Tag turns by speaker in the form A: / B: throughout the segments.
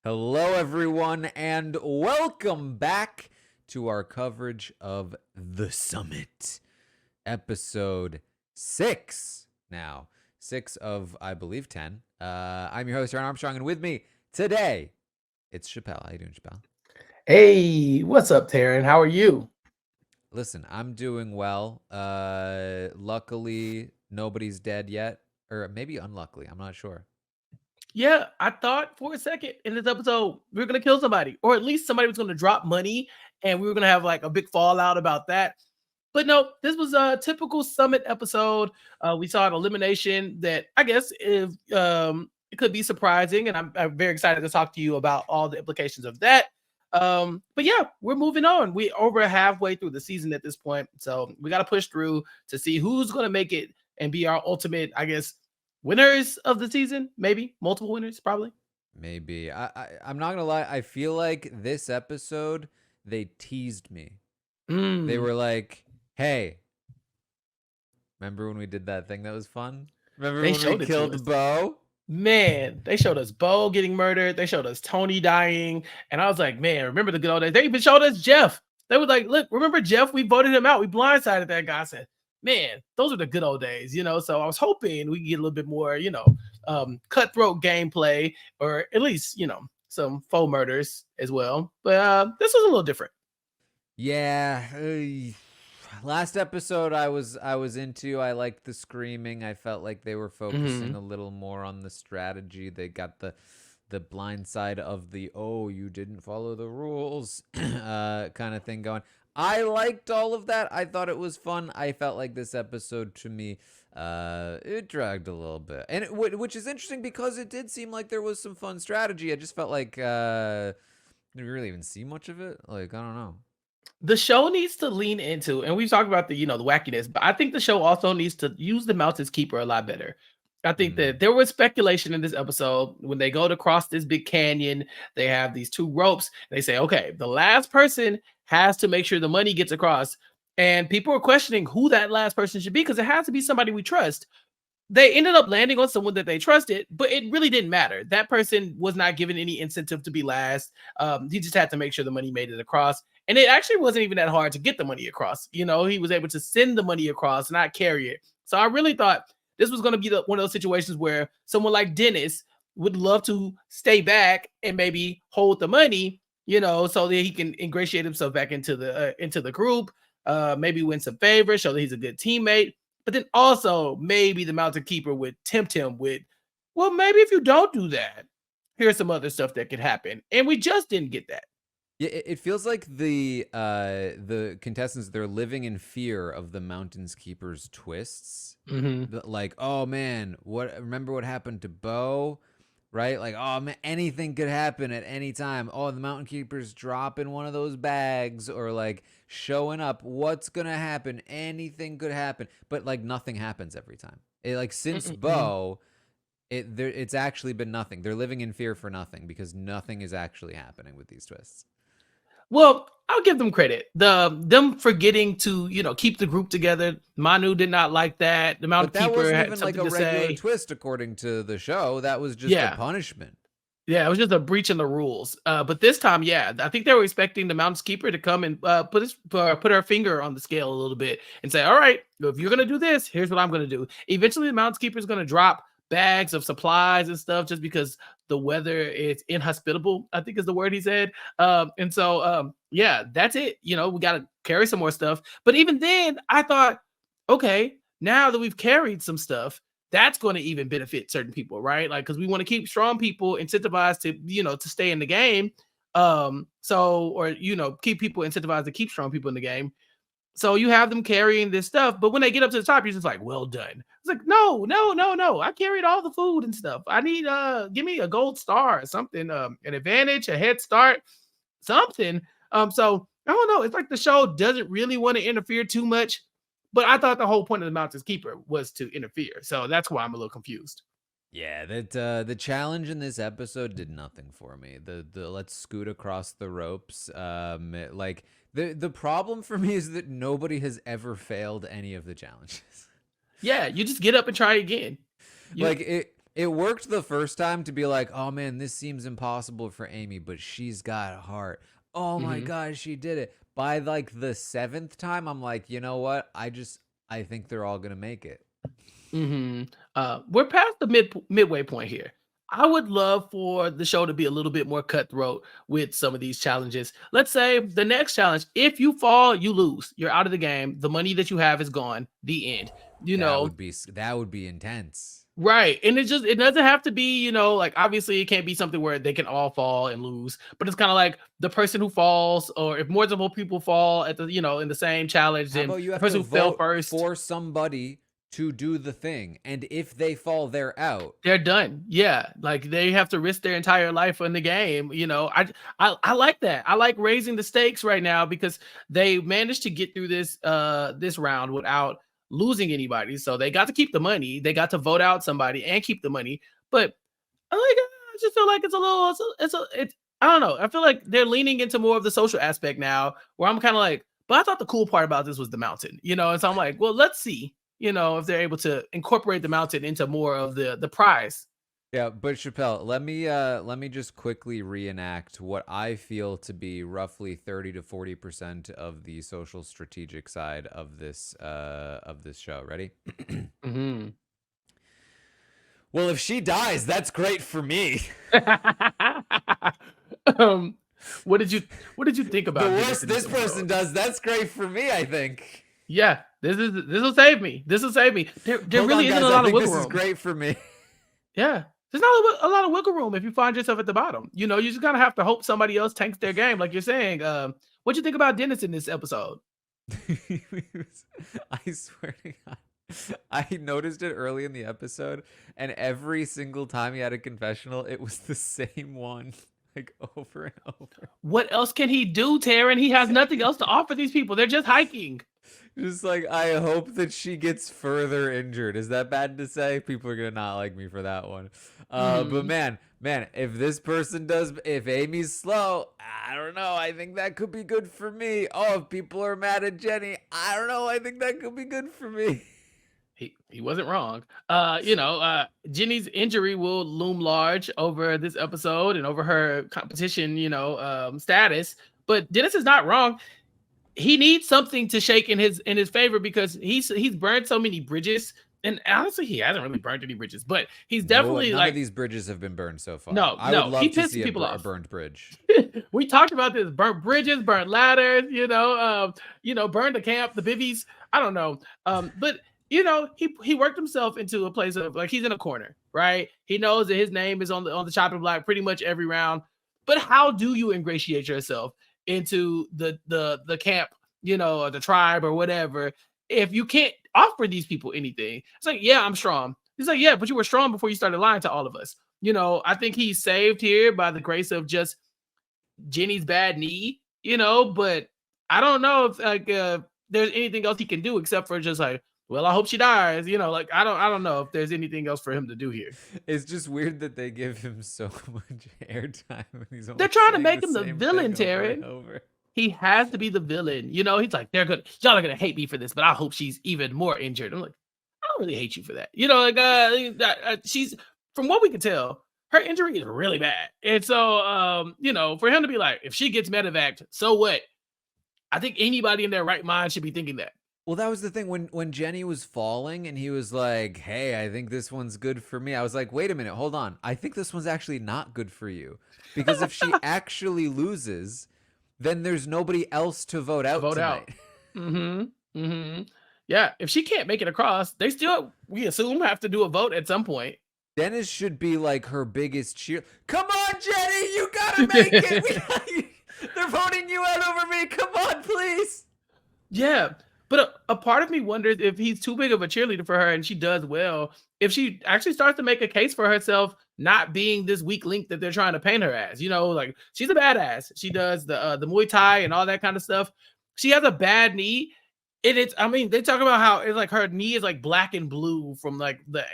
A: Hello, everyone, and welcome back to our coverage of The Summit, episode 6 now. 6 of, I believe, 10. I'm your host, Taran Armstrong, and with me today, it's Chappell. How you doing, Chappell?
B: Hey, what's up, Taran? How are you?
A: Listen, I'm doing well. Luckily, nobody's dead yet, or maybe unluckily, I'm not sure.
B: Yeah, I thought for a second in this episode we were gonna kill somebody, or at least somebody was gonna drop money, and we were gonna have like a big fallout about that. But no, this was a typical summit episode. We saw an elimination that I guess if it could be surprising, and I'm very excited to talk to you about all the implications of that. But yeah, we're moving on. We over halfway through the season at this point, so we got to push through to see who's going to make it and be our ultimate, I guess, winners of the season. Maybe multiple winners, probably.
A: Maybe. I'm not gonna lie, I feel like this episode, they teased me. They
B: Mm,
A: were like, hey, remember when we did that thing that was fun? Remember
B: they
A: when we
B: showed it to us.
A: killed Bo?
B: Man, they showed us Bo getting murdered. They showed us Tony dying. And I was like, man, remember the good old days? They even showed us Jeff. They were like, look, remember Jeff? We voted him out. We blindsided that guy. I said, man, those are the good old days, So I was hoping we could get a little bit more, cutthroat gameplay, or at least, some faux murders as well. But this was a little different.
A: Yeah. Last episode I was into. I liked the screaming. I felt like they were focusing
B: Mm-hmm.
A: a little more on the strategy. They got the blind side of the you didn't follow the rules kind of thing going. I liked all of that. I thought it was fun. I felt like this episode to me it dragged a little bit, and which is interesting because it did seem like there was some fun strategy. I just felt like didn't really even see much of it. Like, I don't know.
B: The show needs to lean into, and we've talked about the wackiness, but I think the show also needs to use the Mountain's Keeper a lot better. I think
A: Mm.
B: that there was speculation in this episode when they go to cross this big canyon, they have these two ropes. They say, okay, the last person has to make sure the money gets across. And people are questioning who that last person should be because it has to be somebody we trust. They ended up landing on someone that they trusted, but it really didn't matter. That person was not given any incentive to be last. He just had to make sure the money made it across. And it actually wasn't even that hard to get the money across. He was able to send the money across, not carry it. So I really thought this was going to be one of those situations where someone like Dennis would love to stay back and maybe hold the money, so that he can ingratiate himself back into the group, maybe win some favors, show that he's a good teammate. But then also maybe the Mountain Keeper would tempt him with, well, maybe if you don't do that, here's some other stuff that could happen. And we just didn't get that.
A: Yeah, it feels like the contestants, they're living in fear of the Mountains Keeper's twists.
B: Mm-hmm.
A: Like, oh man, remember what happened to Bo? Right? Like, oh man, anything could happen at any time. Oh, the Mountain Keeper's dropping one of those bags, or like showing up. What's gonna happen? Anything could happen. But like nothing happens every time. Like since
B: Mm-mm-mm.
A: Bo, it's actually been nothing. They're living in fear for nothing because nothing is actually happening with these twists.
B: Well, I'll give them credit. Them forgetting to, keep the group together. Manu did not like that. The Mountain
A: But that
B: Keeper
A: wasn't
B: had
A: even like
B: something
A: a
B: to
A: regular
B: say.
A: twist according to the show. That was just a
B: Yeah.
A: punishment.
B: Yeah, it was just a breach in the rules. But this time, yeah, I think they were expecting the Mountain Keeper to come and put her finger on the scale a little bit and say, "All right, if you're gonna do this, here's what I'm gonna do." Eventually, the Mountain Keeper is gonna drop bags of supplies and stuff just because the weather is inhospitable. I think is the word he said. And so, yeah, that's it. We got to carry some more stuff. But even then, I thought, okay, now that we've carried some stuff, that's going to even benefit certain people, right? Like, because we want to keep strong people incentivized to stay in the game. Keep people incentivized to keep strong people in the game. So you have them carrying this stuff, but when they get up to the top, you're just like, well done. It's like, no, no, no, no. I carried all the food and stuff. I need give me a gold star or something, an advantage, a head start, something. So I don't know. It's like the show doesn't really want to interfere too much. But I thought the whole point of the Mountain's Keeper was to interfere. So that's why I'm a little confused.
A: Yeah, that the challenge in this episode did nothing for me. The let's scoot across the ropes. Like the problem for me is that nobody has ever failed any of the challenges.
B: Yeah, you just get up and try again. You
A: Like It worked the first time to be like, oh man, this seems impossible for Amy, but she's got heart. Oh my
B: Mhm.
A: god, she did it. By like the 7th time, I'm like, you know what? I think they're all gonna make it.
B: We're past the midway point here. I would love for the show to be a little bit more cutthroat with some of these challenges. Let's say the next challenge, if you fall, you lose. You're out of the game. The money that you have is gone. The end. You know,
A: That would be intense.
B: right. And it doesn't have to be, like obviously it can't be something where they can all fall and lose, but it's kind of like the person who falls, or if multiple people fall at in the same challenge,
A: How
B: then
A: about you
B: the
A: have to
B: person who fell
A: vote
B: first,
A: for somebody to do the thing, and if they fall, they're out.
B: they're done. Yeah, like they have to risk their entire life in the game. I like that. I like raising the stakes right now because they managed to get through this round without losing anybody. So they got to keep the money. They got to vote out somebody and keep the money. But I just feel like it's a little it's I don't know. I feel like they're leaning into more of the social aspect now, where I'm kind of like, but I thought the cool part about this was the mountain, and so I'm like, well, let's see, if they're able to incorporate the mountain into more of the prize.
A: Yeah, but Chappelle, let me just quickly reenact what I feel to be roughly 30 to 40% of the social strategic side of this show. Ready?
B: Hmm.
A: Well, if she dies, that's great for me.
B: um, what did you think
A: The
B: about
A: worse
B: in
A: this person
B: episode?
A: does, that's great for me, I think.
B: Yeah, this will save me. This will save me. There
A: Hold on,
B: really isn't
A: guys.
B: a
A: I
B: lot of
A: think
B: wiggle
A: this is
B: room.
A: great for me.
B: Yeah. There's not a lot of wiggle room if you find yourself at the bottom. You just kind of have to hope somebody else tanks their game, like you're saying. What'd you think about Dennis in this episode?
A: I swear to God. I noticed it early in the episode, and every single time he had a confessional, it was the same one, like over and over.
B: What else can he do, Taran? He has nothing else to offer these people. They're just hiking.
A: Just like, I hope that she gets further injured. Is that bad to say? People are gonna not like me for that one. But
B: Mhm.
A: man, if this person does, if Amy's slow, I don't know. I think that could be good for me. Oh, if people are mad at Jenny, I don't know. I think that could be good for me.
B: He wasn't wrong. Jenny's injury will loom large over this episode and over her competition, status. But Dennis is not wrong. He needs something to shake in his favor because he's burned so many bridges. And honestly, he hasn't really burned any bridges, but he's
A: No,
B: definitely
A: none of
B: like,
A: these bridges have been burned so far.
B: no,
A: I would
B: no, he
A: love to see
B: pisses people
A: a
B: off.
A: burned bridge.
B: We talked about this: burnt bridges, burnt ladders, burn the camp, the bivvies. I don't know. But he worked himself into a place of like he's in a corner, right? He knows that his name is on the chopping block pretty much every round. But how do you ingratiate yourself into the camp, or the tribe or whatever, if you can't offer these people anything? It's like, yeah, I'm strong. He's like, yeah, but you were strong before you started lying to all of us. I think he's saved here by the grace of just Jenny's bad knee, but I don't know if there's anything else he can do except for just like, well, I hope she dies, like I don't know if there's anything else for him to do here.
A: It's just weird that they give him so much airtime when he's
B: They're
A: only
B: trying to
A: saying
B: make
A: the
B: him the
A: same
B: villain,
A: thing over and
B: Taran.
A: over.
B: He has to be the villain. He's like, y'all are gonna hate me for this, but I hope she's even more injured. I'm like, I don't really hate you for that. She's, from what we can tell, her injury is really bad. And so, for him to be like, if she gets medevaced, so what? I think anybody in their right mind should be thinking that.
A: Well, that was the thing when Jenny was falling and he was like, "Hey, I think this one's good for me." I was like, "Wait a minute, hold on. I think this one's actually not good for you." Because if she actually loses, then there's nobody else to vote
B: To
A: out
B: vote out.
A: tonight.
B: Mm-hmm. Mm-hmm. Yeah, if she can't make it across, they still, we assume, have to do a vote at some point.
A: Dennis should be like her biggest cheer. Come on, Jenny, you gotta make it. They're voting you out over me. Come on, please.
B: Yeah, but a part of me wonders if he's too big of a cheerleader for her and she does well, if she actually starts to make a case for herself not being this weak link that they're trying to paint her as. Like she's a badass. She does the Muay Thai and all that kind of stuff. She has a bad knee. I mean, they talk about how it's like her knee is like black and blue from like the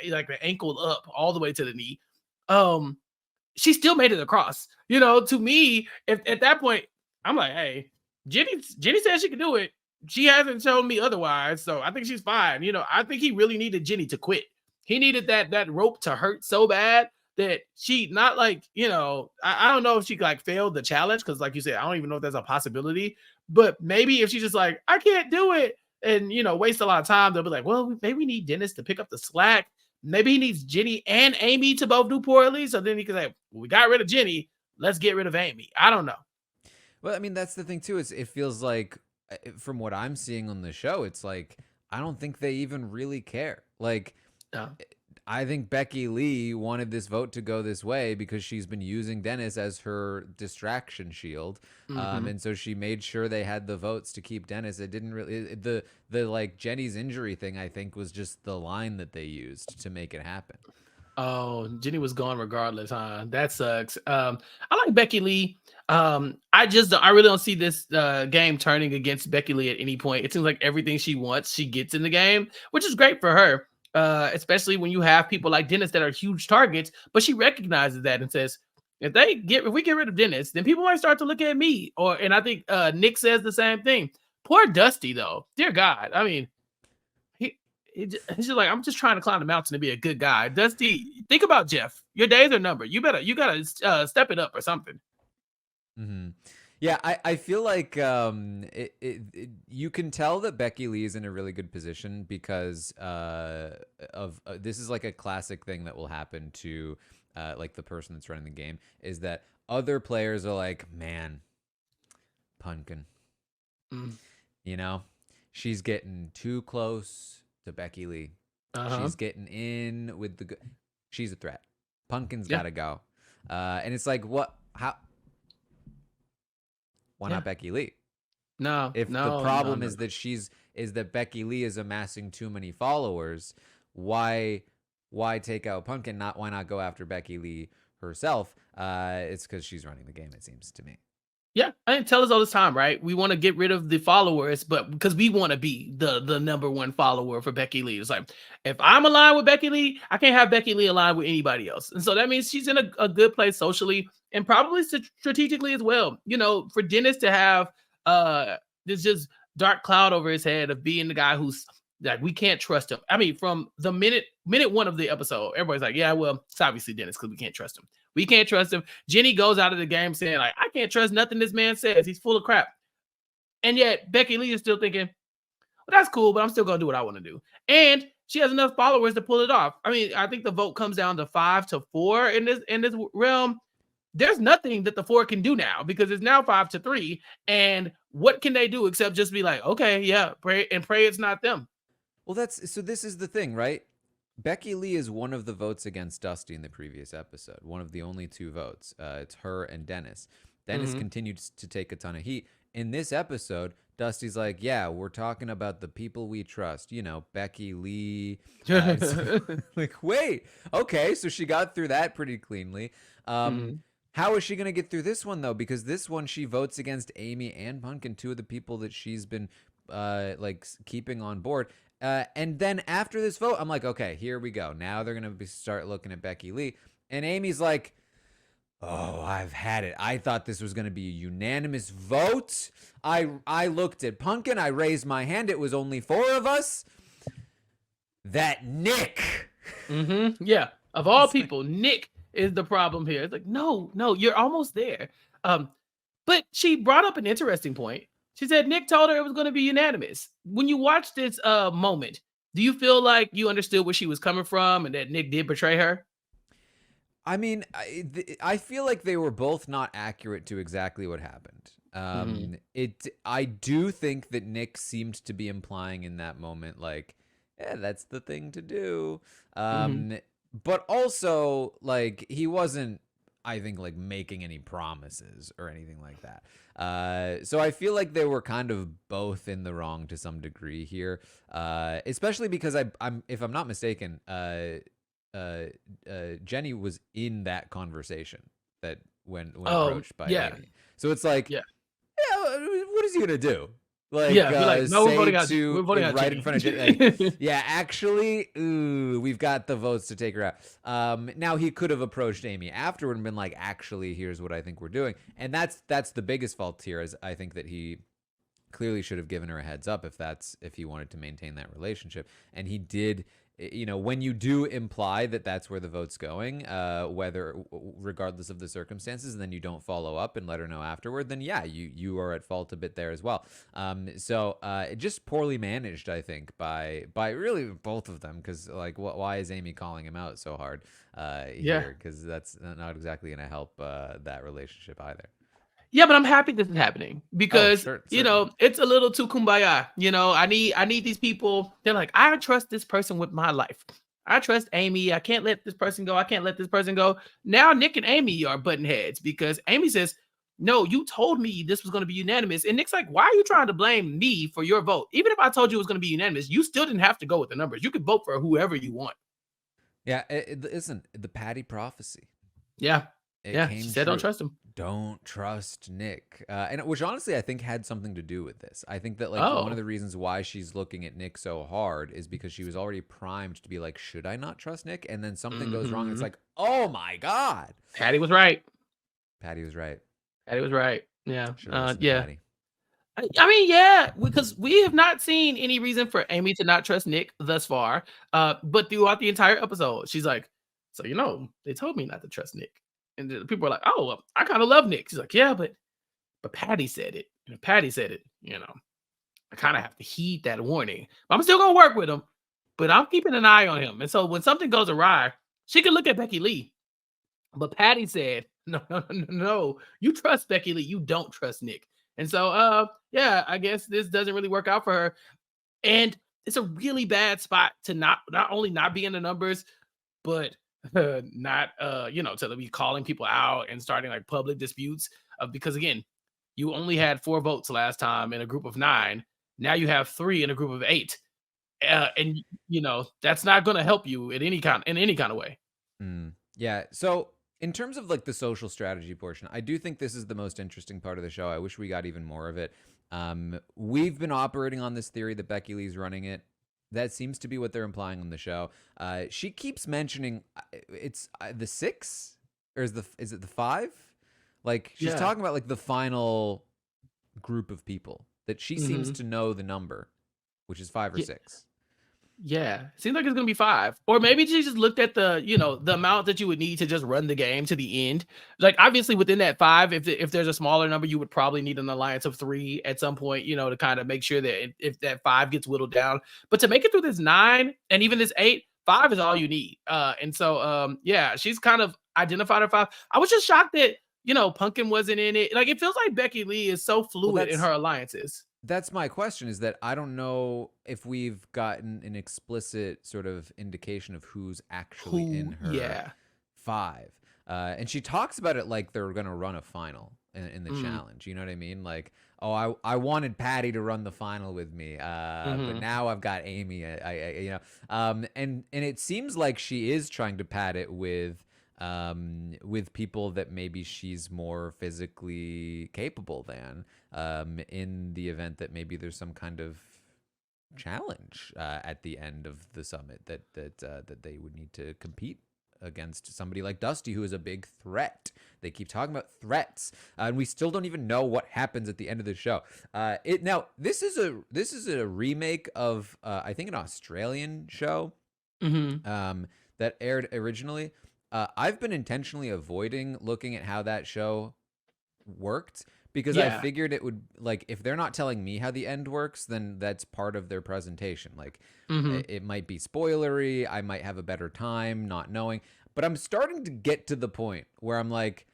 B: ankle up all the way to the knee. She still made it across. To me, if at that point, I'm like, hey, Jenny said she could do it. She hasn't shown me otherwise, so I think she's fine. I think he really needed Jenny to quit He needed that rope to hurt so bad that she not like, I don't know if she like failed the challenge because like you said, I don't even know if that's a possibility. But maybe if she's just like, I can't do it and waste a lot of time, they'll be like, well, maybe we need Dennis to pick up the slack. Maybe he needs Jenny and Amy to both do poorly. So then he can say, well, we got rid of Jenny. Let's get rid of Amy. I don't know.
A: Well, I mean, that's the thing too. Is it feels like, from what I'm seeing on the show, it's like I don't think they even really care. Like,
B: No.
A: I think Beckylee wanted this vote to go this way because she's been using Dennis as her distraction shield,
B: Mm-hmm.
A: and so she made sure they had the votes to keep Dennis. It didn't really the like Jenny's injury thing. I think was just the line that they used to make it happen.
B: Oh, Jenny was gone regardless, huh? That sucks. I like Beckylee. I really don't see this game turning against Beckylee at any point. It seems like everything she wants, she gets in the game, which is great for her. Especially when you have people like Dennis that are huge targets, but she recognizes that and says, if we get rid of Dennis, then people might start to look at me. And I think Nick says the same thing. Poor Dusty, though. Dear God. I mean, he's just like, I'm just trying to climb the mountain to be a good guy. Dusty, think about Jeff. Your days are numbered. You gotta step it up or something.
A: Mm-hmm. Yeah, I feel like you can tell that Beckylee is in a really good position because of this is like a classic thing that will happen to like the person that's running the game is that other players are like, man, Pumpkin,
B: Mm.
A: she's getting too close to Beckylee.
B: Uh-huh.
A: She's getting in with the she's a threat. Pumpkin's
B: Yeah.
A: got to go. And it's like, what? How? Why
B: Yeah.
A: not Beckylee?
B: No.
A: If the
B: No.
A: problem
B: No.
A: is that Beckylee is amassing too many followers, why take out Pumpkin? Why not go after Beckylee herself? It's because she's running the game. It seems to me.
B: Yeah, and tell us all this time, right? We want to get rid of the followers, but because we want to be the number one follower for Beckylee. It's like, if I'm aligned with Beckylee, I can't have Beckylee aligned with anybody else. And so that means she's in a good place socially and probably strategically as well. For Dennis to have this just dark cloud over his head of being the guy who's like, we can't trust him. I mean, from the minute one of the episode, everybody's like, yeah, well, it's obviously Dennis because we can't trust him. We can't trust him. Jenny goes out of the game saying, like, I can't trust nothing this man says. He's full of crap. And yet Beckylee is still thinking, well, that's cool, but I'm still going to do what I want to do. And she has enough followers to pull it off. I mean, I think the vote comes down to 5-4 in this realm. There's nothing that the 4 can do now because it's now 5-3. And what can they do except just be like, okay, yeah, pray it's not them.
A: Well, this is the thing, right? Beckylee is one of the votes against Dusty in the previous episode. One of the only 2 votes. It's her and Dennis. Dennis continued to take a ton of heat. In this episode, Dusty's like, yeah, we're talking about the people we trust. Beckylee. Like, wait, okay, so she got through that pretty cleanly. How is she going to get through this one, though? Because this one, she votes against Amy and Pumpkin, 2 of the people that she's been keeping on board. And then after this vote, I'm like, okay, here we go. Now they're going to start looking at Beckylee. And Amy's like, oh, I've had it. I thought this was going to be a unanimous vote. I looked at Pumpkin. I raised my hand. It was only 4 of us. That Nick.
B: Yeah. Of all people, Nick is the problem here. It's like, no, you're almost there. But she brought up an interesting point. She said Nick told her it was going to be unanimous. When you watch this moment, do you feel like you understood where she was coming from and that Nick did betray her?
A: I mean, I feel like they were both not accurate to exactly what happened. I do think that Nick seemed to be implying in that moment, like, yeah, that's the thing to do. But also, like, he wasn't, I think, like, making any promises or anything like that. So I feel like they were kind of both in the wrong to some degree here, especially because I'm if I'm not mistaken, Jenny was in that conversation that when approached by Amy. So it's like, yeah, what is he gonna do? Like,
B: no, we're voting out.
A: We're
B: voting out
A: right
B: Jenny.
A: in front of Jenny. Yeah, actually, we've got the votes to take her out. Now he could have approached Amy afterward and been like, actually, here's what I think we're doing, and that's the biggest fault here. Is I think that he clearly should have given her a heads up if he wanted to maintain that relationship, and he did when you do imply that that's where the vote's going, regardless of the circumstances, and then you don't follow up and let her know afterward, then yeah, you are at fault a bit there as well. So just poorly managed, I think, by really both of them, because like, why is Amy calling him out so hard here? Because that's not exactly going to help that relationship either.
B: Yeah, but I'm happy this is happening because
A: Sure,
B: it's a little too kumbaya. I need these people. They're like, I trust this person with my life. I trust Amy. I can't let this person go. I can't let this person go. Now Nick and Amy are butting heads because Amy says, no, you told me this was going to be unanimous. And Nick's like, why are you trying to blame me for your vote? Even if I told you it was going to be unanimous, you still didn't have to go with the numbers. You could vote for whoever you want.
A: Yeah, listen, the Patty prophecy.
B: Yeah. She said, don't trust him.
A: Don't trust Nick. And which honestly I think had something to do with this. I think that like one of the reasons why she's looking at Nick so hard is because she was already primed to be like, should I not trust Nick? And then something goes wrong. It's like, oh my God.
B: Patty was right. Yeah. Yeah. I mean, yeah, because we have not seen any reason for Amy to not trust Nick thus far. But throughout the entire episode, she's like, so they told me not to trust Nick. And people are like, oh, well, I kind of love Nick. She's like, yeah, but Patty said it. Patty said it. I kind of have to heed that warning. But I'm still going to work with him, but I'm keeping an eye on him. And so when something goes awry, she can look at Beckylee. But Patty said, no, you trust Beckylee. You don't trust Nick. And so, yeah, I guess this doesn't really work out for her. And it's a really bad spot to not only not be in the numbers, but not to be calling people out and starting like public disputes because again, you only had 4 votes last time in a group of 9. Now you have 3 in a group of 8, and that's not going to help you in any kind of way.
A: Yeah. So in terms of like the social strategy portion, I do think this is the most interesting part of the show. I wish we got even more of it. We've been operating on this theory that Beckylee's running it. That seems to be what they're implying on the show. She keeps mentioning it's the 6, or is it the 5? Like she's talking about like the final group of people that she seems to know the number, which is 5 or 6.
B: Yeah, seems like it's gonna be 5, or maybe she just looked at the the amount that you would need to just run the game to the end. Like obviously within that 5, if there's a smaller number, you would probably need an alliance of 3 at some point, to kind of make sure that if that 5 gets whittled down. But to make it through this 9 and even this 8, 5 is all you need. And so yeah, she's kind of identified her 5. I was just shocked that Pumpkin wasn't in it. Like it feels like Beckylee is so fluid in her alliances.
A: That's my question, is that I don't know if we've gotten an explicit sort of indication of who's actually in her 5. And she talks about it like they're going to run a final in the challenge. You know what I mean? Like, oh, I wanted Patty to run the final with me, but now I've got Amy. And it seems like she is trying to pad it with people that maybe she's more physically capable than, in the event that maybe there's some kind of challenge at the end of the summit that they would need to compete against somebody like Dusty, who is a big threat. They keep talking about threats, and we still don't even know what happens at the end of the show. This is a remake of I think an Australian show that aired originally. I've been intentionally avoiding looking at how that show worked because I figured it would, like, if they're not telling me how the end works, then that's part of their presentation. Like, it might be spoilery. I might have a better time not knowing. But I'm starting to get to the point where I'm like,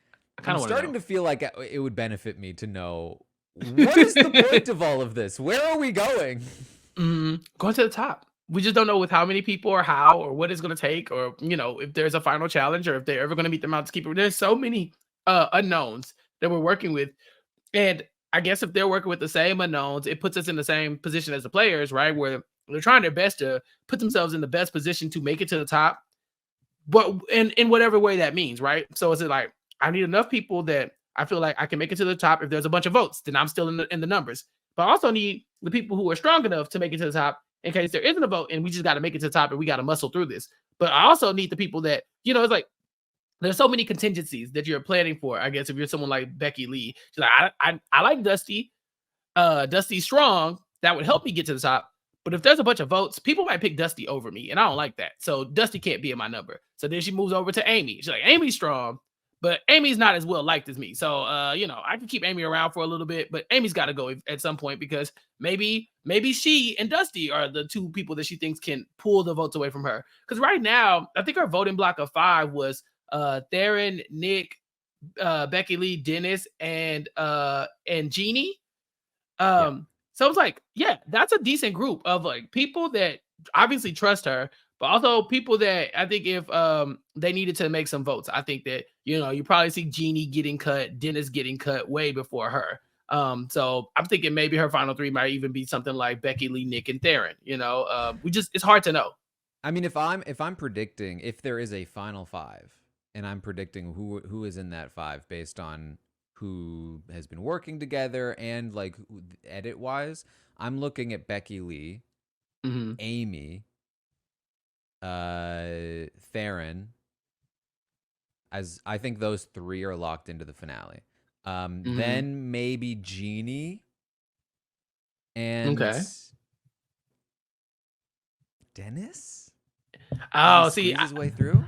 A: I'm starting to feel like it would benefit me to know, what is the point of all of this? Where are we going?
B: Going to the top. We just don't know with how many people or how or what it's going to take, or if there's a final challenge or if they're ever going to meet the Mountain Keeper. There's so many unknowns that we're working with, and I guess if they're working with the same unknowns, it puts us in the same position as the players, right? Where they're trying their best to put themselves in the best position to make it to the top, but in whatever way that means, right? So it's like, I need enough people that I feel like I can make it to the top. If there's a bunch of votes, then I'm still in the numbers. But I also need the people who are strong enough to make it to the top in case there isn't a vote and we just got to make it to the top and we got to muscle through this. But I also need the people that, it's like, there's so many contingencies that you're planning for. I guess if you're someone like Beckylee, she's like, I like Dusty. Dusty's strong. That would help me get to the top. But if there's a bunch of votes, people might pick Dusty over me, and I don't like that. So Dusty can't be in my number. So then she moves over to Amy. She's like, Amy's strong, but Amy's not as well liked as me. So I can keep Amy around for a little bit, but Amy's got to go at some point because maybe she and Dusty are the two people that she thinks can pull the votes away from her. Because right now, I think our voting block of 5 was Taran, Nick, Beckylee, Dennis, and Jeannie. So I was like, yeah, that's a decent group of like people that obviously trust her, but also people that I think if they needed to make some votes, I think that you probably see Jeannie getting cut, Dennis getting cut way before her. So I'm thinking maybe her final 3 might even be something like Beckylee, Nick, and Taran. It's hard to know.
A: I mean, if I'm predicting if there is a final 5, and I'm predicting who is in that 5 based on who has been working together and like edit wise, I'm looking at Beckylee,
B: Mm-hmm.
A: Amy, Taran, as I think those 3 are locked into the finale. Then maybe Jeannie and Dennis.
B: Oh, see,
A: his way through.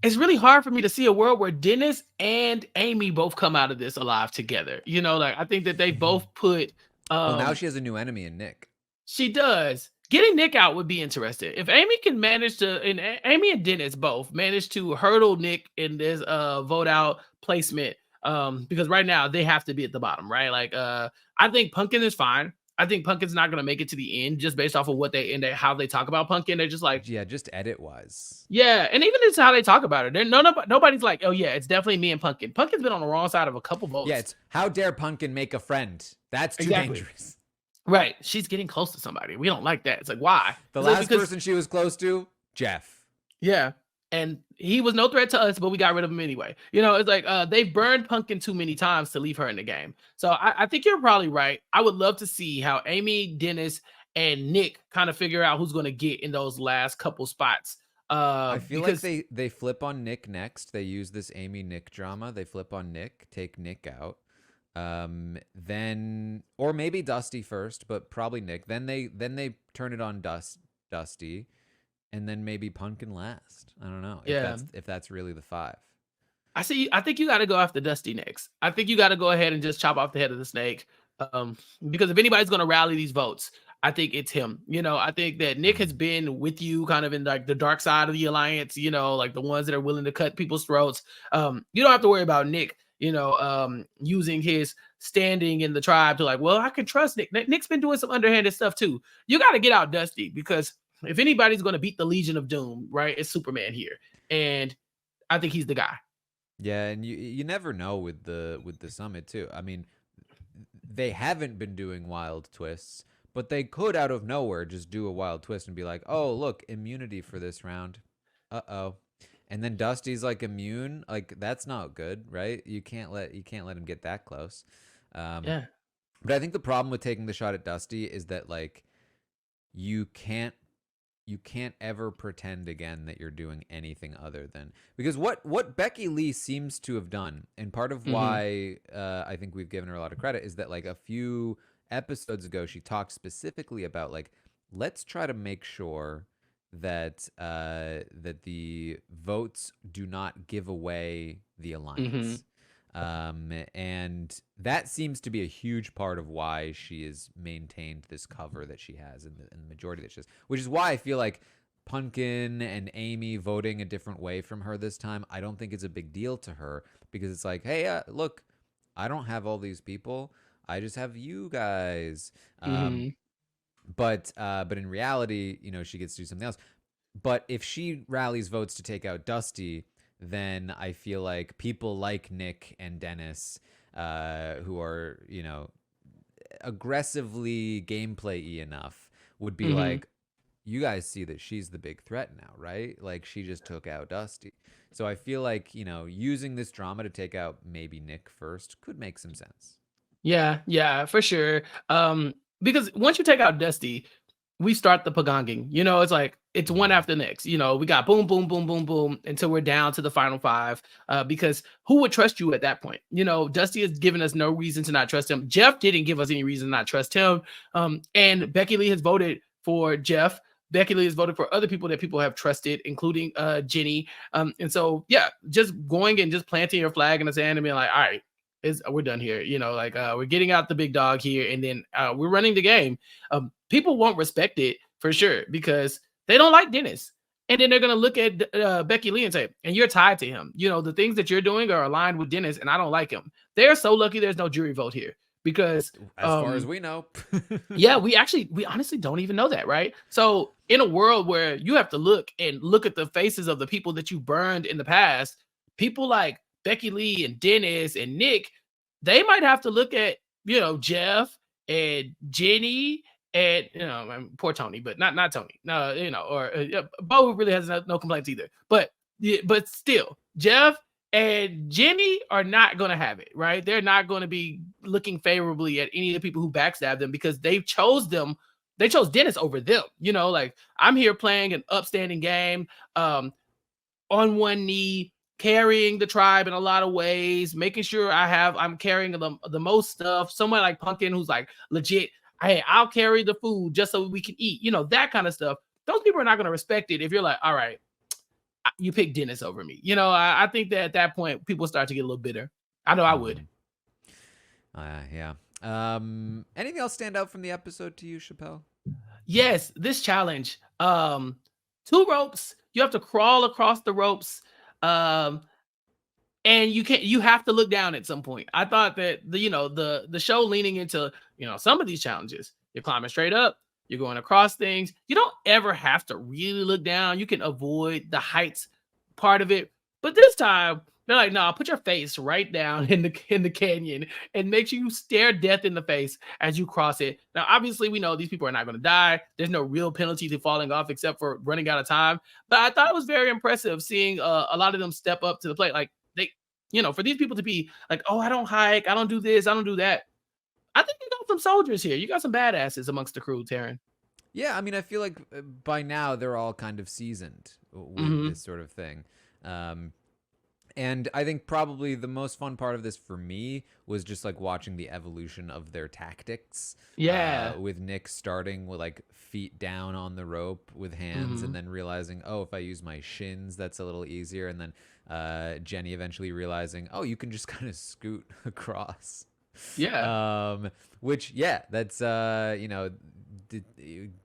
B: It's really hard for me to see a world where Dennis and Amy both come out of this alive together. Like I think that they both put.
A: Well, now she has a new enemy in Nick.
B: She does. Getting Nick out would be interesting. If Amy can manage to, and Amy and Dennis both manage to hurdle Nick in this vote out placement, because right now they have to be at the bottom, right? Like I think Pumpkin is fine. I think Pumpkin's not gonna make it to the end just based off of what how they talk about Pumpkin. They're just like,
A: yeah, just edit wise.
B: Yeah, and even it's how they talk about it. Nobody's like, oh yeah, it's definitely me and Pumpkin. Pumpkin's been on the wrong side of a couple votes.
A: Yeah, it's how dare Pumpkin make a friend? That's too dangerous.
B: Right, she's getting close to somebody. We don't like that. It's like, why?
A: The last person she was close to, Jeff.
B: Yeah, and he was no threat to us, but we got rid of him anyway. It's like they've burned Pumpkin too many times to leave her in the game. So I think you're probably right. I would love to see how Amy, Dennis, and Nick kind of figure out who's going to get in those last couple spots.
A: I feel like they flip on Nick next. They use this Amy Nick drama. They flip on Nick, take Nick out. Then or maybe Dusty first, but probably Nick. Then they turn it on Dusty, and then maybe Pumpkin last. I don't know. If that's really the 5.
B: I think you got to go after Dusty next. I think you got to go ahead and just chop off the head of the snake. Because if anybody's going to rally these votes, I think it's him. I think that Nick has been with you kind of in like the dark side of the alliance, like the ones that are willing to cut people's throats. You don't have to worry about Nick, using his standing in the tribe to like, well, I can trust Nick. Nick's been doing some underhanded stuff too. You got to get out Dusty, because if anybody's going to beat the Legion of Doom, right, it's Superman here. And I think he's the guy.
A: Yeah, and you never know with the summit too. I mean, they haven't been doing wild twists, but they could out of nowhere just do a wild twist and be like, oh, look, immunity for this round. Uh-oh. And then Dusty's like immune. Like, that's not good, right? You can't let him get that close.
B: Yeah.
A: But I think the problem with taking the shot at Dusty is that like you can't ever pretend again that you're doing anything other than, because what Beckylee seems to have done, and part of why I think we've given her a lot of credit, is that like a few episodes ago she talked specifically about like, let's try to make sure that that the votes do not give away the alliance. And that seems to be a huge part of why she has maintained this cover that she has in the majority that she has, which is why I feel like Pumpkin and Amy voting a different way from her this time, I don't think it's a big deal to her, because it's like, hey, look, I don't have all these people, I just have you guys. But in reality, she gets to do something else. But if she rallies votes to take out Dusty, then I feel like people like Nick and Dennis, who are, aggressively gameplay-y enough, would be like, you guys see that she's the big threat now, right? Like, she just took out Dusty. So I feel like, using this drama to take out maybe Nick first could make some sense.
B: Yeah, for sure. Because once you take out Dusty, we start the pagonging. It's like it's one after the next. We got boom, boom, boom, boom, boom until we're down to the final 5. Because who would trust you at that point? Dusty has given us no reason to not trust him. Jeff didn't give us any reason to not trust him. And Beckylee has voted for Jeff. Beckylee is voting for other people that people have trusted, including Jeannie. And so, yeah, just going and just planting your flag in the sand and being like, all right, we're done here. Like we're getting out the big dog here, and then we're running the game. People won't respect it for sure because they don't like Dennis. And then they're going to look at Beckylee and say, and you're tied to him. The things that you're doing are aligned with Dennis, and I don't like him. They're so lucky there's no jury vote here because
A: as far as we know.
B: yeah, we honestly don't even know that, right? So in a world where you have to look at the faces of the people that you burned in the past, people like Beckylee and Dennis and Nick, they might have to look at, Jeff and Jeannie and, poor Tony, but not Tony. No, or Bo really has no complaints either. But still, Jeff and Jeannie are not going to have it, right? They're not going to be looking favorably at any of the people who backstabbed them because they chose Dennis over them. Like I'm here playing an upstanding game, on one knee, carrying the tribe in a lot of ways, making sure I'm carrying the most stuff. Someone like Pumpkin who's like legit, hey, I'll carry the food just so we can eat, that kind of stuff. Those people are not going to respect it if you're like, all right, you pick Dennis over me. I think that at that point, people start to get a little bitter. I know I would.
A: Yeah. Anything else stand out from the episode to you, Chappell?
B: Yes, this challenge. 2 ropes. You have to crawl across the ropes. And you have to look down at some point. I thought that the show leaning into, some of these challenges, you're climbing straight up, you're going across things. You don't ever have to really look down. You can avoid the heights part of it. But this time, they're like, no, put your face right down in the canyon and make sure you stare death in the face as you cross it. Now, obviously, we know these people are not going to die. There's no real penalty to falling off except for running out of time. But I thought it was very impressive seeing a lot of them step up to the plate. Like they, for these people to be like, oh, I don't hike, I don't do this, I don't do that. I think you got some soldiers here. You got some badasses amongst the crew, Taran.
A: Yeah, I mean, I feel like by now they're all kind of seasoned with this sort of thing. And I think probably the most fun part of this for me was just like watching the evolution of their tactics.
B: Yeah.
A: With Nick starting with like feet down on the rope with hands and then realizing, oh, if I use my shins, that's a little easier. And then Jenny eventually realizing, oh, you can just kind of scoot across.
B: Yeah.
A: Which, yeah, that's,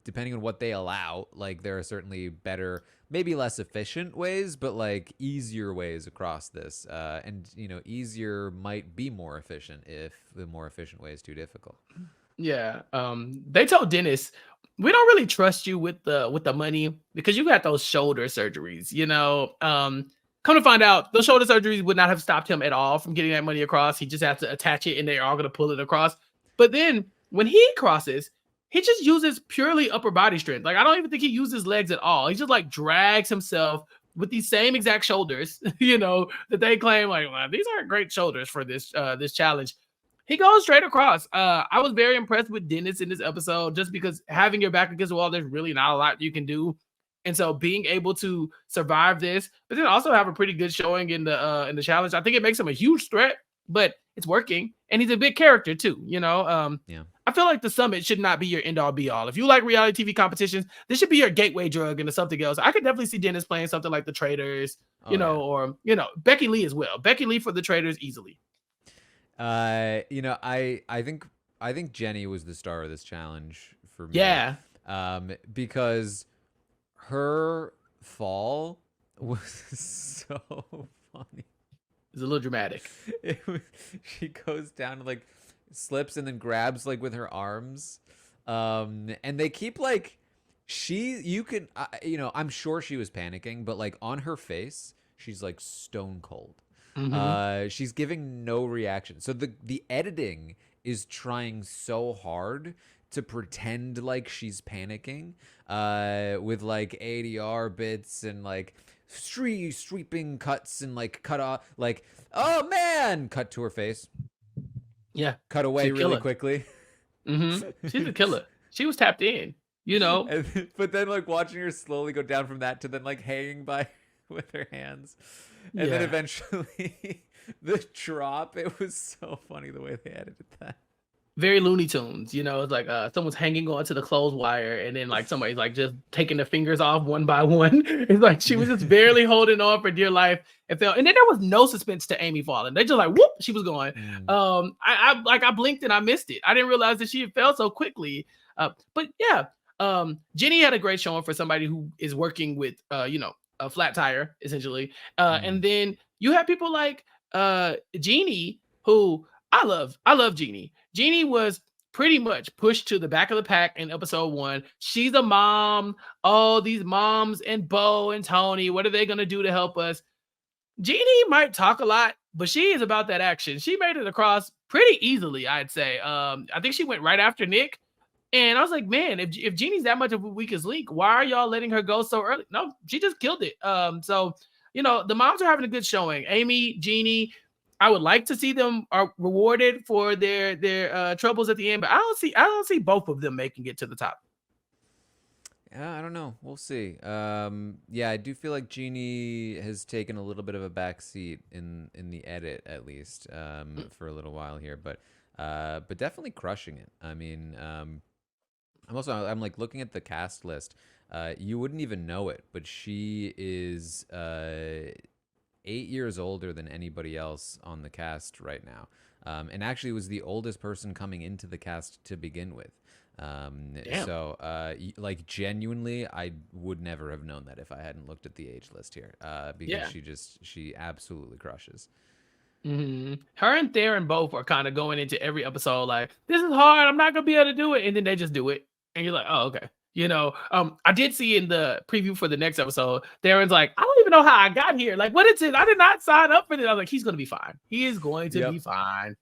A: depending on what they allow, like there are certainly better, maybe less efficient ways, but like easier ways across this. And easier might be more efficient if the more efficient way is too difficult.
B: Yeah. They told Dennis, we don't really trust you with the money because you got those shoulder surgeries, come to find out, those shoulder surgeries would not have stopped him at all from getting that money across. He just has to attach it and they're all going to pull it across. But then when he crosses, he just uses purely upper body strength. Like, I don't even think he uses legs at all. He just like drags himself with these same exact shoulders, that they claim like, well, these aren't great shoulders for this challenge. He goes straight across. I was very impressed with Dennis in this episode just because having your back against the wall, there's really not a lot you can do. And so being able to survive this, but then also have a pretty good showing in the challenge, I think it makes him a huge threat, but it's working. And he's a big character too, Yeah. I feel like the summit should not be your end all be all. If you like reality TV competitions, this should be your gateway drug into something else. I could definitely see Dennis playing something like The Traitors, or Beckylee as well. Beckylee for The Traitors easily.
A: I think Jenny was the star of this challenge for me.
B: Yeah.
A: Because her fall was so funny.
B: It's a little dramatic.
A: She goes down and like slips and then grabs like with her arms. And they keep like I'm sure she was panicking, but like on her face, she's like stone cold. She's giving no reaction. So the editing is trying so hard to pretend like she's panicking, with like ADR bits and like sweeping cuts and like cut off, like, oh man, cut to her face.
B: Yeah.
A: Cut away really quickly.
B: She's a killer. She was tapped in,
A: but then like watching her slowly go down from that to then like hanging by with her hands. And then eventually the drop, it was so funny the way they edited that.
B: very Looney Tunes, you know, it's like someone's hanging on to the clothes wire and then like somebody's like just taking the fingers off one by one. It's like she was just barely holding on for dear life and fell. And then there was no suspense to Amy falling. They just like whoop, she was gone. I blinked and I missed it. I didn't realize that she had fell so quickly. But yeah, Jeannie had a great showing for somebody who is working with a flat tire essentially. And then you have people like Jeannie, who I love Jeannie. Jeannie was pretty much pushed to the back of the pack in episode 1. She's a mom. Oh, these moms and Bo and Tony, what are they going to do to help us? Jeannie might talk a lot, but she is about that action. She made it across pretty easily, I'd say. I think she went right after Nick. And I was like, man, if Jeannie's that much of a weakest link, why are y'all letting her go so early? No, she just killed it. So, the moms are having a good showing. Amy, Jeannie, I would like to see them are rewarded for their troubles at the end, but I don't see both of them making it to the top.
A: Yeah, I don't know. We'll see. Yeah, I do feel like Jeannie has taken a little bit of a back seat in the edit, at least, for a little while here, but definitely crushing it. I mean, I'm like looking at the cast list. You wouldn't even know it, but she is 8 years older than anybody else on the cast right now. And actually was the oldest person coming into the cast to begin with.
B: Damn.
A: So, like genuinely, I would never have known that if I hadn't looked at the age list here. Because
B: Yeah.
A: she absolutely crushes.
B: Her and Theron both are kind of going into every episode like, this is hard, I'm not gonna be able to do it, and then they just do it, and you're like, oh, okay. I did see in the preview for the next episode, Theron's like, I don't even know how I got here. Like, what is it? I did not sign up for this. I was like, he's gonna be fine. He is going to be
A: Yep.
B: fine.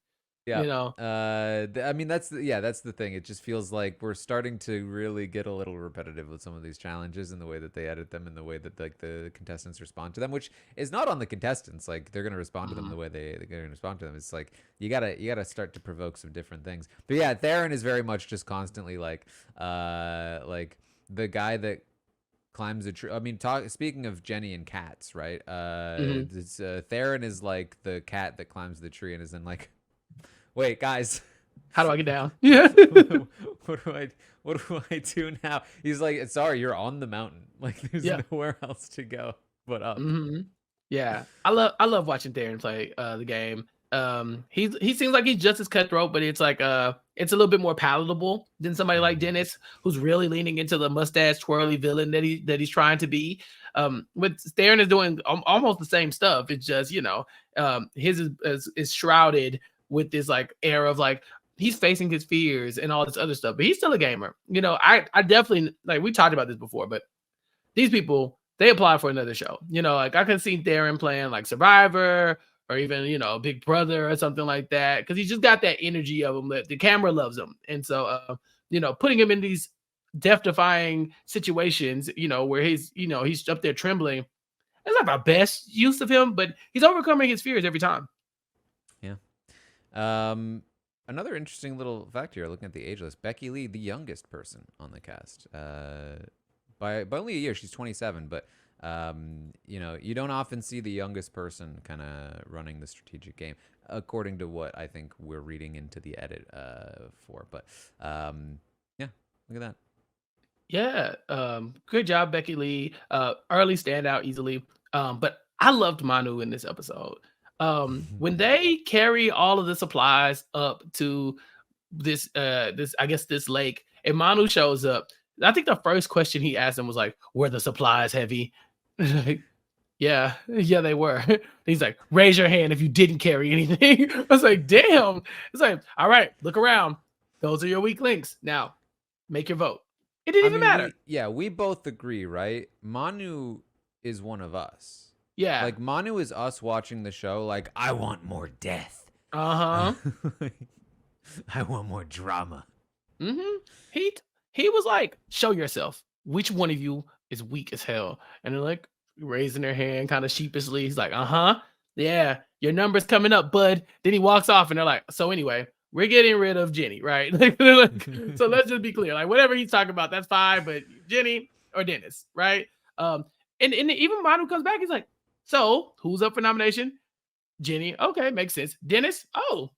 A: Yeah.
B: You know.
A: I mean, that's the thing. It just feels like we're starting to really get a little repetitive with some of these challenges and the way that they edit them and the way that like the contestants respond to them, which is not on the contestants. Like they're gonna respond to them the way they're gonna respond to them. It's like you gotta start to provoke some different things. But yeah, Theron is very much just constantly like the guy that climbs a tree. I mean, speaking of Jenny and cats, right? Theron is like the cat that climbs the tree and is then like, wait, guys.
B: How do I get down? Yeah.
A: What do I do now? He's like, sorry, you're on the mountain. Like, there's
B: Yeah.
A: nowhere else to go but up.
B: Yeah. I love watching Theron play the game. He seems like he's just as cutthroat, but it's like it's a little bit more palatable than somebody like Dennis, who's really leaning into the mustache twirly villain that he's trying to be. But Theron is doing almost the same stuff. It's just his is shrouded with this like air of like he's facing his fears and all this other stuff, but he's still a gamer. I definitely, like, we talked about this before, but these people, they apply for another show. Like I could see Theron playing like Survivor or even, Big Brother or something like that, because he's just got that energy of him that the camera loves him. And so, putting him in these death-defying situations, where he's up there trembling, it's not the best use of him, but he's overcoming his fears every time.
A: Yeah. Another interesting little fact here, looking at the age list, Beckylee, the youngest person on the cast. By only a year, she's 27, but you don't often see the youngest person kind of running the strategic game, according to what I think we're reading into the edit for. But yeah, look at that.
B: Yeah, good job, Beckylee. Early standout easily. But I loved Manu in this episode. When they carry all of the supplies up to this lake, and Manu shows up, I think the first question he asked him was like, "Were the supplies heavy?" Yeah, they were. He's like, "Raise your hand if you didn't carry anything." I was like, "Damn!" It's like, "All right, look around. Those are your weak links. Now, make your vote." It didn't even matter.
A: We both agree, right? Manu is one of us.
B: Yeah.
A: Like, Manu is us watching the show, like, I want more death.
B: Uh-huh.
A: I want more drama.
B: He was like, show yourself. Which one of you is weak as hell? And they're like raising their hand kind of sheepishly. He's like, yeah, your number's coming up, bud. Then he walks off and they're like, so anyway, we're getting rid of Jeannie, right? So let's just be clear. Like, whatever he's talking about, that's fine, but Jeannie or Dennis, right? And even Manu comes back, he's like, so who's up for nomination? Jeannie. Okay, makes sense. Dennis. Oh,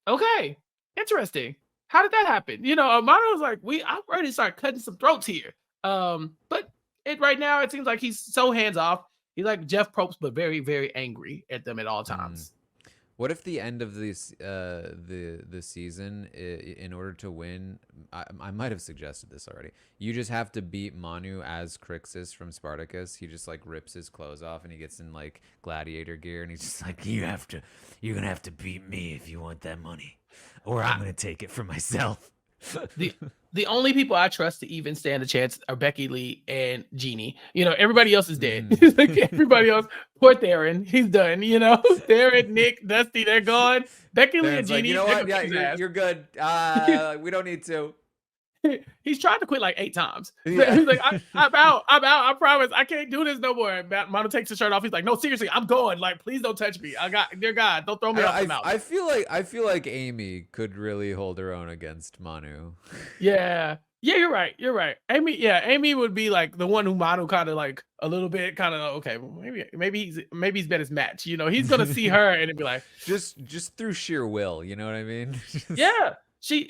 B: okay. Interesting. how did that happen? You know, Manu was like, I've already started cutting some throats here. But right now it seems like he's so hands off. He's like Jeff Probst, but very, very angry at them at all times.
A: What if the end of this the season, in order to win, I might have suggested this already. You just have to beat Manu as Crixus from Spartacus. He just like rips his clothes off and he gets in like gladiator gear and he's just like, you're gonna have to beat me if you want that money, or I'm gonna take it for myself.
B: The only people I trust to even stand a chance are Beckylee and Jeannie. You know, everybody else is dead. Like everybody else, poor Taran, he's done. You know, Taran, Nick, Dusty, they're gone. Beckylee and Jeannie,
A: like, you know what? Yeah, you're good. We don't need to.
B: He's tried to quit like 8 times. Yeah. He's like, I'm out. I promise. I can't do this no more. Manu takes his shirt off. He's like, no, seriously, I'm going. Like, please don't touch me. Dear God, don't throw me off the mountain.
A: I feel like Amy could really hold her own against Manu.
B: Yeah, you're right. Amy would be like the one who Manu kind of like a little bit kind of, okay, maybe he's been his match. You know, he's gonna see her and it'd be like,
A: just through sheer will. You know what I mean?
B: Yeah. She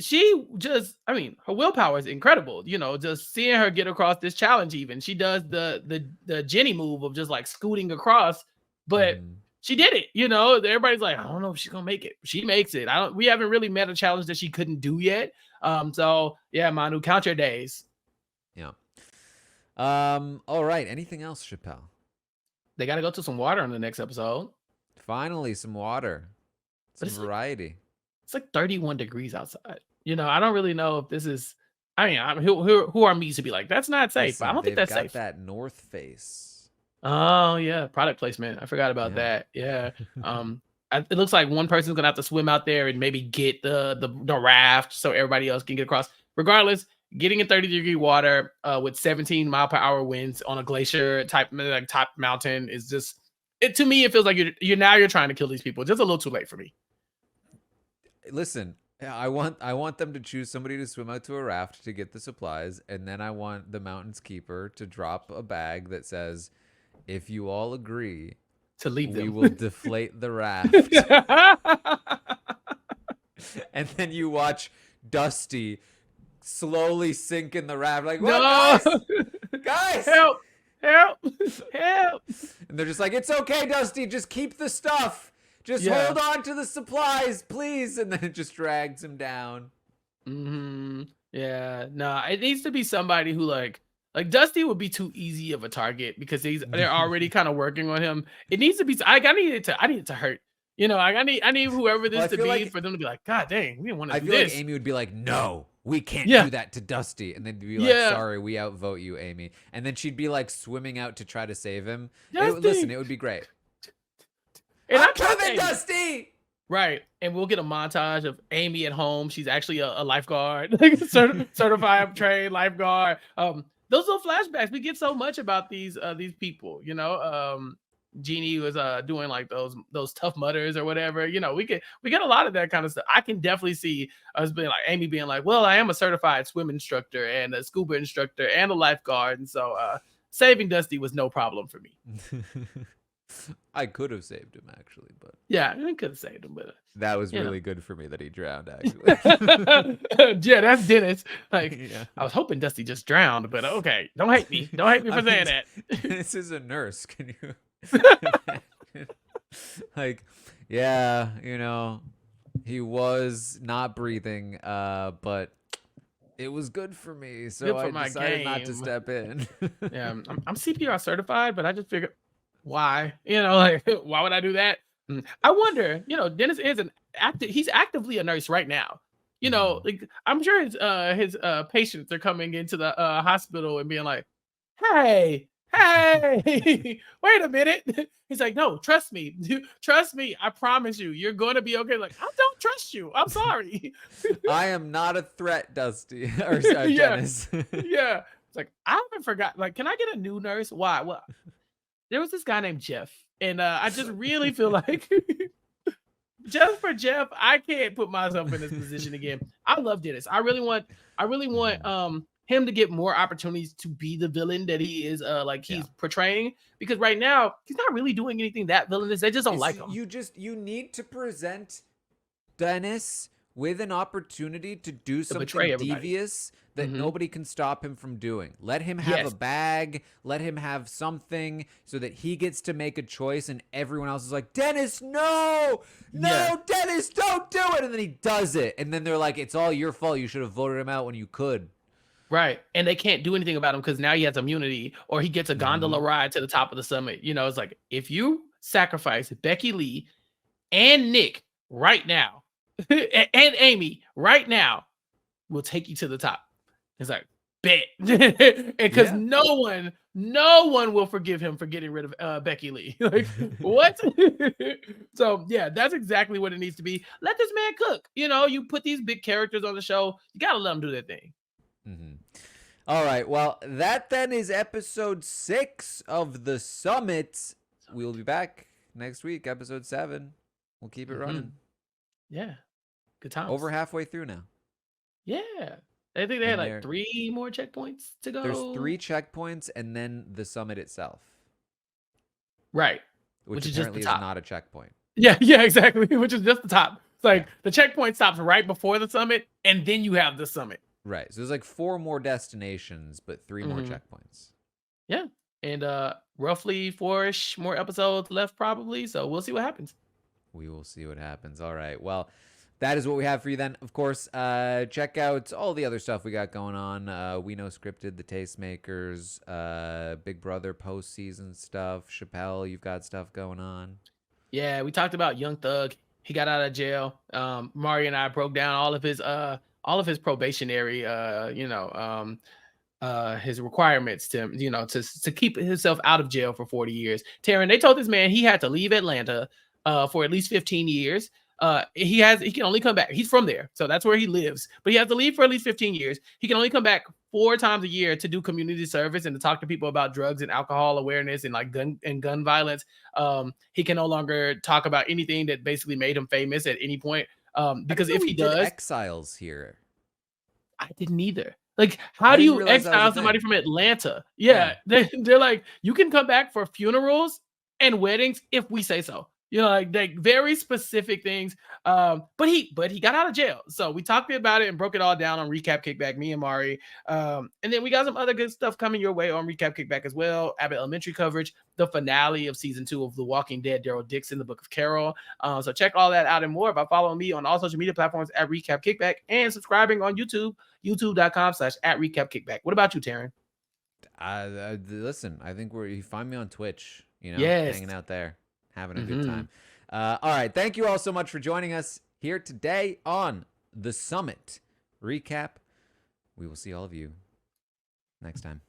B: just, I mean, her willpower is incredible. You know, just seeing her get across this challenge, even she does the Jenny move of just like scooting across, but she did it. You know, everybody's like, I don't know if she's gonna make it. She makes it. We haven't really met a challenge that she couldn't do yet. So yeah, Manu, count your days.
A: Yeah. All right. Anything else, Chappell?
B: They got to go to some water on the next episode.
A: Finally, some water. Some variety.
B: It's like 31 degrees outside. You know, I don't really know if this is. I mean, who are me to be like, that's not safe? But I don't think that's safe.
A: That North Face.
B: Oh yeah, product placement. I forgot about that. Yeah. It looks like one person's gonna have to swim out there and maybe get the raft so everybody else can get across. Regardless, getting in 30-degree water with 17-mile-per-hour winds on a glacier type mountain is just it. To me, it feels like you're trying to kill these people. Just a little too late for me.
A: Listen, I want them to choose somebody to swim out to a raft to get the supplies, and then I want the mountain's keeper to drop a bag that says, if you all agree
B: to leave them,
A: we will deflate the raft. And then you watch Dusty slowly sink in the raft, like, what, guys,
B: help. And
A: they're just like, it's okay, Dusty, just keep the stuff. Just hold on to the supplies, please. And then it just drags him down.
B: Yeah. No, it needs to be somebody who like Dusty would be too easy of a target because they're already kind of working on him. It needs to be. I need it to hurt. You know, I need whoever this to be like, for them to be like, God dang, we didn't want to do this. I feel
A: like Amy would be like, no, we can't do that to Dusty. And then be like, sorry, we outvote you, Amy. And then she'd be like swimming out to try to save him. Listen, it would be great. And I'm coming, Dusty.
B: Right, and we'll get a montage of Amy at home. She's actually a lifeguard, like certified trained lifeguard. Those little flashbacks. We get so much about these people. You know, Jeannie was doing like those tough mutters or whatever. You know, we get a lot of that kind of stuff. I can definitely see us being like Amy being like, well, I am a certified swim instructor and a scuba instructor and a lifeguard, and so saving Dusty was no problem for me.
A: I could have saved him, actually, but
B: yeah, I could have saved him, but
A: that was really good for me that he drowned, actually.
B: Yeah, that's Dennis. Like, I was hoping Dusty just drowned, but okay, don't hate me for saying that.
A: This is a nurse. Can you like, yeah, you know, he was not breathing, but it was good for me, so I decided not to step in.
B: Yeah, I'm CPR certified, but I just figured, why? You know, like, why would I do that? I wonder, you know, Dennis is he's actively a nurse right now. You know, like, I'm sure his patients are coming into the hospital and being like, hey, wait a minute. He's like, no, trust me. I promise you, you're going to be okay. Like, I don't trust you. I'm sorry.
A: I am not a threat, Dusty. Or Dennis.
B: Yeah. It's like, I haven't forgotten. Like, can I get a new nurse? Why? Well, there was this guy named Jeff, and I just really feel like just for Jeff, I can't put myself in this position again. I love Dennis. I really want him to get more opportunities to be the villain that he is he's portraying, because right now he's not really doing anything that villainous. They just don't like him.
A: You need to present Dennis with an opportunity to do
B: To betray
A: something
B: everybody.
A: devious that
B: Mhm.
A: nobody can stop him from doing. Let him have
B: Yes.
A: a bag, let him have something so that he gets to make a choice and everyone else is like, Dennis, no!
B: Yeah.
A: No, Dennis, don't do it! And then he does it. And then they're like, it's all your fault. You should have voted him out when you could.
B: Right. And they can't do anything about him because now he has immunity or he gets a gondola ride to the top of the summit. You know, it's like if you sacrifice Beckylee and Nick right now and Amy right now, we'll take you to the top. It's like, bet. Because
A: Yeah.
B: no one will forgive him for getting rid of Beckylee. Like, what? So yeah, that's exactly what it needs to be. Let this man cook. You know, you put these big characters on the show, you gotta let them do their thing.
A: Mm-hmm. All right. Well, that then is episode 6 of The Summit. We'll be back next week, episode 7. We'll keep it running.
B: Yeah. Good times.
A: Over halfway through now.
B: Yeah. I think they had
A: And
B: like 3 more checkpoints to go.
A: There's 3 checkpoints and then the summit itself.
B: Right.
A: Which
B: is just
A: apparently
B: the
A: is
B: top.
A: not a checkpoint.
B: Yeah, exactly. Which is just the top. It's like the checkpoint stops right before the summit, and then you have the summit.
A: Right. So there's like 4 more destinations, but 3 more checkpoints.
B: Yeah. And roughly 4-ish more episodes left, probably. So we'll see what happens.
A: We will see what happens. All right. Well, that is what we have for you then. Of course, check out all the other stuff we got going on. We Know Scripted, The Tastemakers, Big Brother postseason stuff. Chappell, you've got stuff going on.
B: Yeah, we talked about Young Thug. He got out of jail. Mari and I broke down all of his probationary his requirements to keep himself out of jail for 40 years. Taran, they told this man he had to leave Atlanta for at least 15 years. He can only come back. He's from there, so that's where he lives. But he has to leave for at least 15 years. He can only come back 4 times a year to do community service and to talk to people about drugs and alcohol awareness and like gun violence. He can no longer talk about anything that basically made him famous at any point. Because if he does,
A: exiles here.
B: I didn't either. Like, how do you exile somebody from Atlanta? Yeah. They're like, you can come back for funerals and weddings if we say so. You know, like very specific things. But he got out of jail. So we talked about it and broke it all down on Recap Kickback, me and Mari. And then we got some other good stuff coming your way on Recap Kickback as well. Abbott Elementary coverage, the finale of season 2 of The Walking Dead, Daryl Dixon, the Book of Carol. So check all that out and more by following me on all social media platforms at Recap Kickback and subscribing on YouTube, youtube.com/@recapkickback. What about you, Taran?
A: Listen, I think you find me on Twitch,
B: Yes.
A: hanging out there, having a good time. All right. Thank you all so much for joining us here today on The Summit Recap. We will see all of you next time.